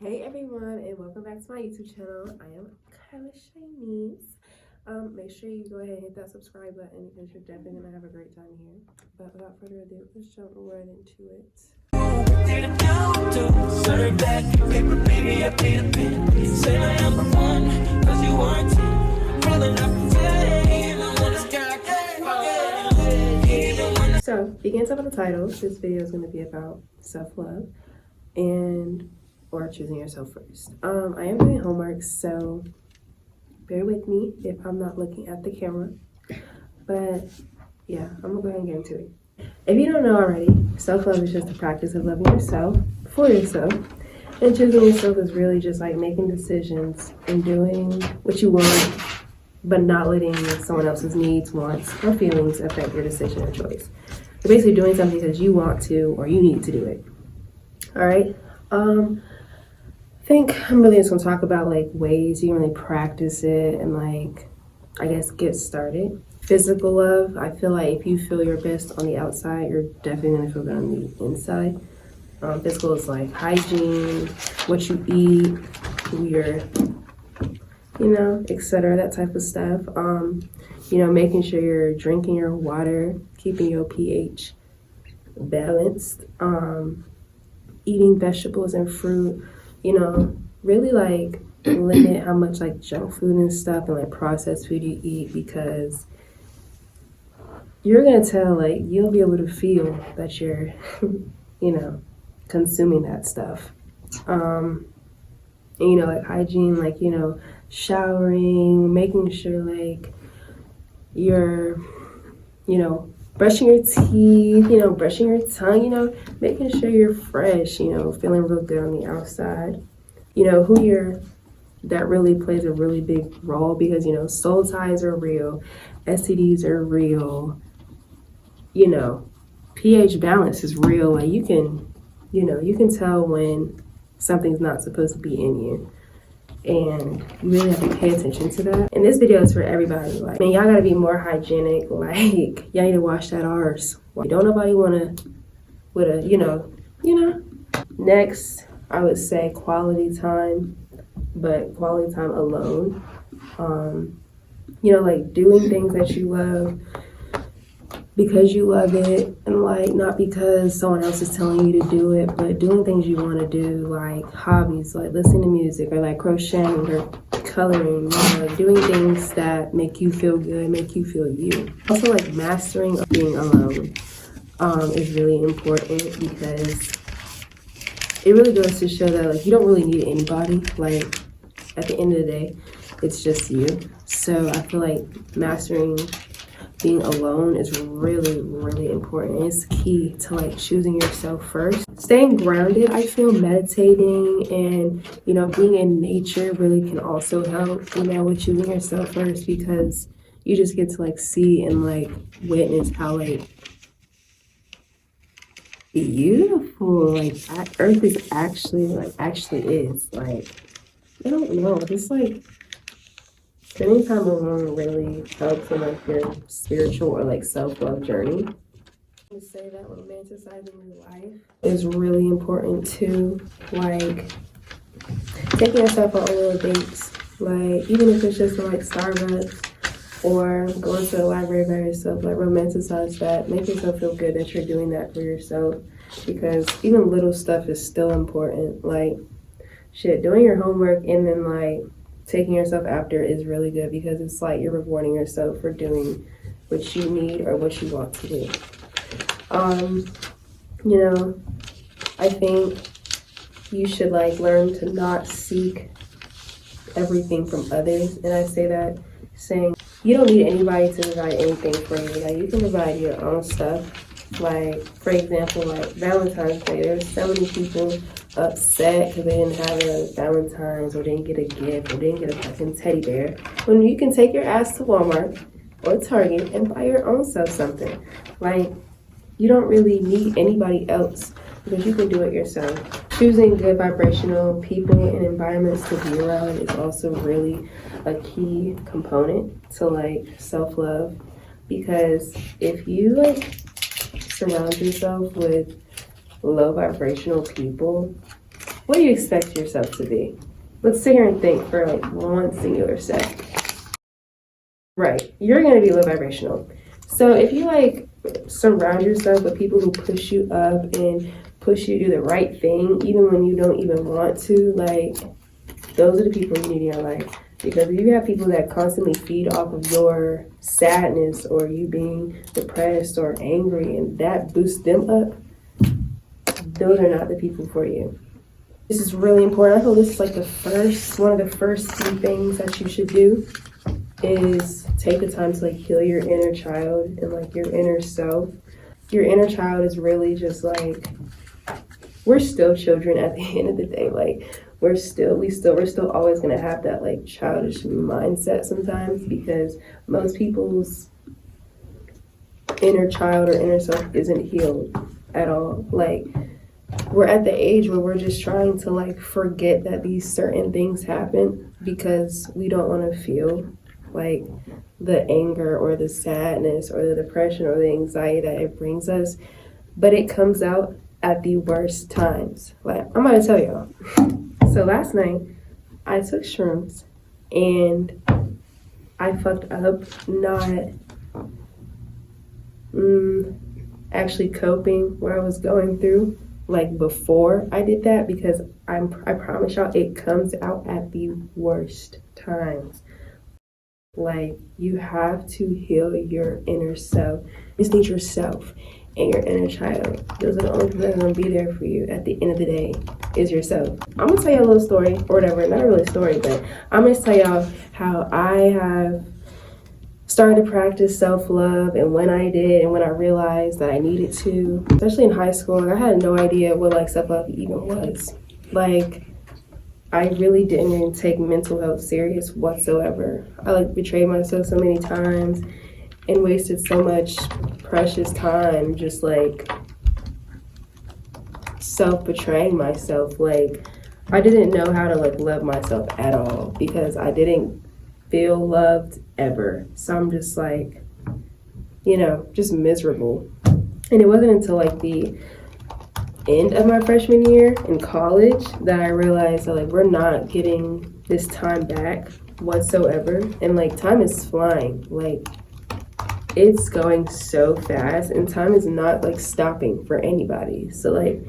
Hey everyone, and welcome back to my YouTube channel. I am Kaur. Make sure you go ahead and hit that subscribe button because you're definitely gonna have a great time here. But without further ado, let's jump right into it. So, you can tell by the title, this video is going to be about self-love or choosing yourself first. I am doing homework, so bear with me if I'm not looking at the camera. But yeah, I'm gonna go ahead and get into it. If you don't know already, self-love is just the practice of loving yourself for yourself. And choosing yourself is really just like making decisions and doing what you want, but not letting someone else's needs, wants, or feelings affect your decision or choice. You're basically doing something because you want to or you need to do it. All right. I think I'm really just gonna talk about like ways you can really practice it and like I guess get started. Physical love, I feel like if you feel your best on the outside, you're definitely gonna feel good on the inside. Physical is like hygiene, what you eat, who you're, etc. That type of stuff. Making sure you're drinking your water, keeping your pH balanced, eating vegetables and fruit, really like limit how much like junk food and stuff and like processed food you eat, because you're gonna tell, like you'll be able to feel that you're consuming that stuff. Like hygiene, like showering, making sure like you're brushing your teeth, brushing your tongue, making sure you're fresh, feeling real good on the outside. That really plays a really big role, because soul ties are real, STDs are real, pH balance is real. Like you can tell when something's not supposed to be in you, and you really have to pay attention to that. And this video is for everybody. Like, man, y'all gotta be more hygienic. Like, y'all need to wash that arse. Don't nobody wanna with a Next, I would say quality time, but quality time alone. Like doing things that you love because you love it, and like not because someone else is telling you to do it, but doing things you want to do, like hobbies, like listening to music, or like crocheting or coloring, like doing things that make you feel good, make you feel you. Also, like mastering being alone is really important, because it really goes to show that like you don't really need anybody. Like at the end of the day, it's just you. So I feel like mastering being alone is really, really important. It's key to like choosing yourself first. Staying grounded, I feel meditating and, being in nature really can also help, with choosing yourself first, because you just get to like see and like witness how like beautiful like Earth is actually is. Like, I don't know, just like spending time alone really helps in like your spiritual or like self-love journey. I would say that romanticizing your life is really important too. Like taking yourself on little dates, like even if it's just to like Starbucks or going to the library by yourself, like romanticize that. Make yourself feel good that you're doing that for yourself, because even little stuff is still important. Like doing your homework and then like taking yourself after is really good, because it's like you're rewarding yourself for doing what you need or what you want to do. I think you should like learn to not seek everything from others. And I say that saying you don't need anybody to provide anything for you. Like you can provide your own stuff. Like for example, like Valentine's Day, there's so many people upset because they didn't have a Valentine's or didn't get a gift or didn't get a fucking teddy bear, when you can take your ass to Walmart or Target and buy your own self something. Like you don't really need anybody else, because you can do it yourself. Choosing good vibrational people and environments to be around is also really a key component to like self-love, because if you like surround yourself with low vibrational people what do you expect yourself to be? Let's sit here and think for like one singular sec. Right, you're gonna be low vibrational. So if you like surround yourself with people who push you up and push you to do the right thing, even when you don't even want to, like, those are the people you need in your life. Because if you have people that constantly feed off of your sadness or you being depressed or angry and that boosts them up, those are not the people for you. This is really important. I feel this is like one of the first few things that you should do is take the time to like heal your inner child and like your inner self. Your inner child is really just like, we're still children at the end of the day. Like we're still always gonna have that like childish mindset sometimes because most people's inner child or inner self isn't healed at all. Like we're at the age where we're just trying to like forget that these certain things happen because we don't want to feel like the anger or the sadness or the depression or the anxiety that it brings us, but it comes out at the worst times. Like I'm gonna tell y'all. So last night I took shrooms and I fucked up not actually coping what I was going through like before I did that because I promise y'all it comes out at the worst times. Like you have to heal your inner self. You just need yourself and your inner child. Those are the only people that are gonna be there for you at the end of the day is yourself. I'm gonna tell you a little story or whatever, not really a story, but I'm gonna tell y'all how I have started to practice self-love and when I did and when I realized that I needed to, especially in high school. I had no idea what like self-love even was. Like I really didn't even take mental health serious whatsoever. I like betrayed myself so many times and wasted so much precious time just like self-betraying myself. Like I didn't know how to like love myself at all because I didn't feel loved ever. So I'm just like, you know, just miserable. And it wasn't until like the end of my freshman year in college that I realized that like we're not getting this time back whatsoever, and like time is flying. Like it's going so fast and time is not like stopping for anybody. So like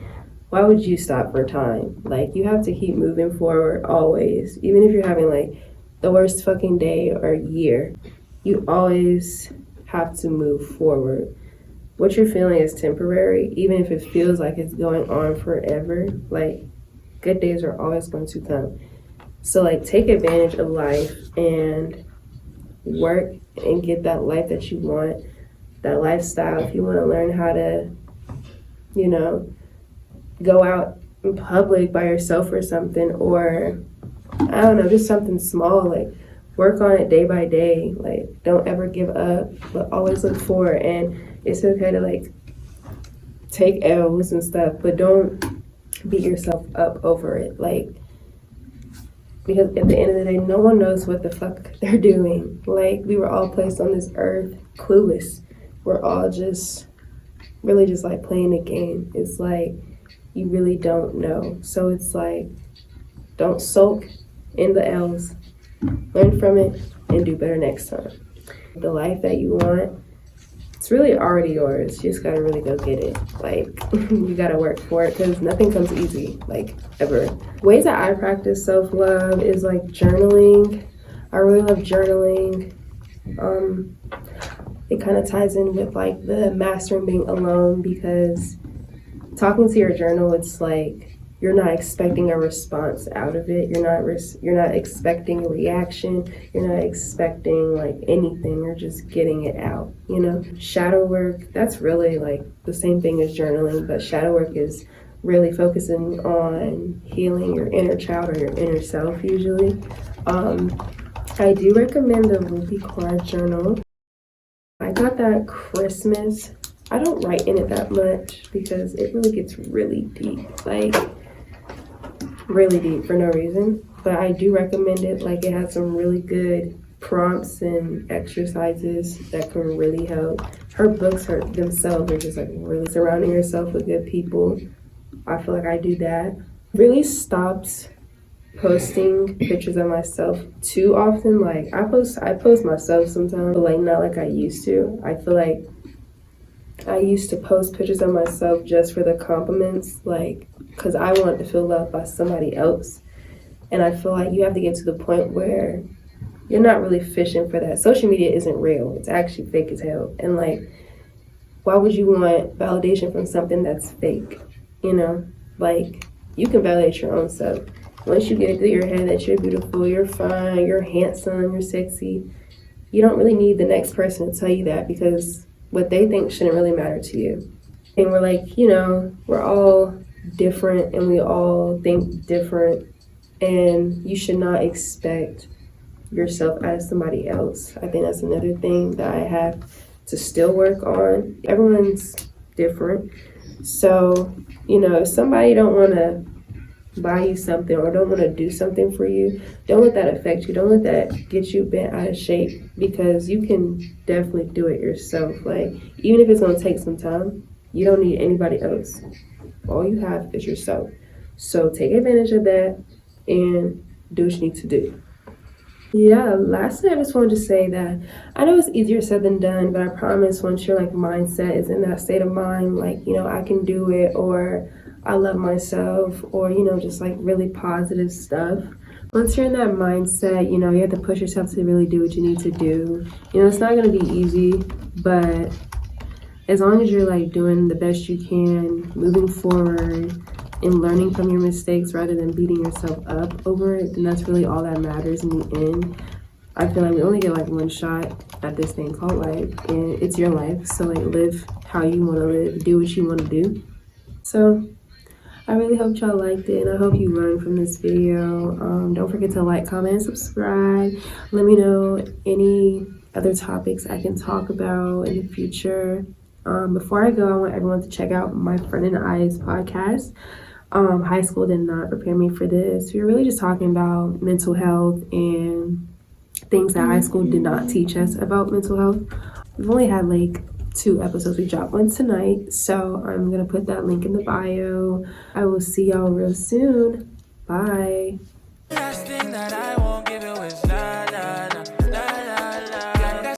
why would you stop for time? Like you have to keep moving forward always. Even if you're having like the worst fucking day or year, you always have to move forward. What you're feeling is temporary, even if it feels like it's going on forever. Like good days are always going to come. So like take advantage of life and work and get that life that you want, that lifestyle. If you want to learn how to, you know, go out in public by yourself or something, or I don't know, just something small, like work on it day by day. Like don't ever give up, but always look forward. And it's okay to like take L's and stuff, but don't beat yourself up over it. Like, because at the end of the day, no one knows what the fuck they're doing. Like, we were all placed on this earth clueless. We're all just really just like playing a game. It's like you really don't know. So it's like, don't sulk in the L's. Learn from it and do better next time. The life that you want, it's really already yours. You just gotta really go get it. Like, you gotta work for it because nothing comes easy, like, ever. Ways that I practice self-love is like journaling. I really love journaling. It kind of ties in with like the mastering being alone, because talking to your journal, it's like you're not expecting a response out of it. You're not expecting a reaction. You're not expecting like anything. You're just getting it out, you know? Shadow work, that's really like the same thing as journaling, but shadow work is really focusing on healing your inner child or your inner self usually. I do recommend the Rupi journal. I got that Christmas. I don't write in it that much because it really gets really deep, like really deep for no reason. But I do recommend it. Like, it has some really good prompts and exercises that can really help. Her books themselves are just like really surrounding yourself with good people. I feel like I do that. Really stopped posting pictures of myself too often. Like I post myself sometimes, but like not like I used to. I feel like I used to post pictures of myself just for the compliments, like because I wanted to feel loved by somebody else. And I feel like you have to get to the point where you're not really fishing for that. Social media isn't real. It's actually fake as hell. And like, why would you want validation from something that's fake? You know, like you can validate your own self. Once you get it through your head that you're beautiful, you're fine, you're handsome, you're sexy, you don't really need the next person to tell you that because what they think shouldn't really matter to you. And we're like, we're all different and we all think different, and you should not expect yourself as somebody else. I think that's another thing that I have to still work on. Everyone's different. So, if somebody don't want to buy you something or don't want to do something for you, don't let that affect you. Don't let that get you bent out of shape, because you can definitely do it yourself. Like, even if it's going to take some time, you don't need anybody else. All you have is yourself. So take advantage of that and do what you need to do. Yeah, lastly, I just wanted to say that I know it's easier said than done, but I promise once your like mindset is in that state of mind, like, I can do it, or I love myself, or, just like really positive stuff. Once you're in that mindset, you have to push yourself to really do what you need to do. It's not going to be easy, but as long as you're like doing the best you can, moving forward, and learning from your mistakes rather than beating yourself up over it, then that's really all that matters in the end. I feel like we only get like one shot at this thing called life, and it's your life. So like live how you want to live, do what you want to do. So I really hope y'all liked it, and I hope you learned from this video. Don't forget to like, comment, and subscribe. Let me know any other topics I can talk about in the future. Before I go, I want everyone to check out my friend and I's podcast. High school did not prepare me for this. We were really just talking about mental health and things that high school did not teach us about mental health. We've only had like 2 episodes. We dropped one tonight, so I'm gonna put that link in the bio. I will see y'all real soon. Bye.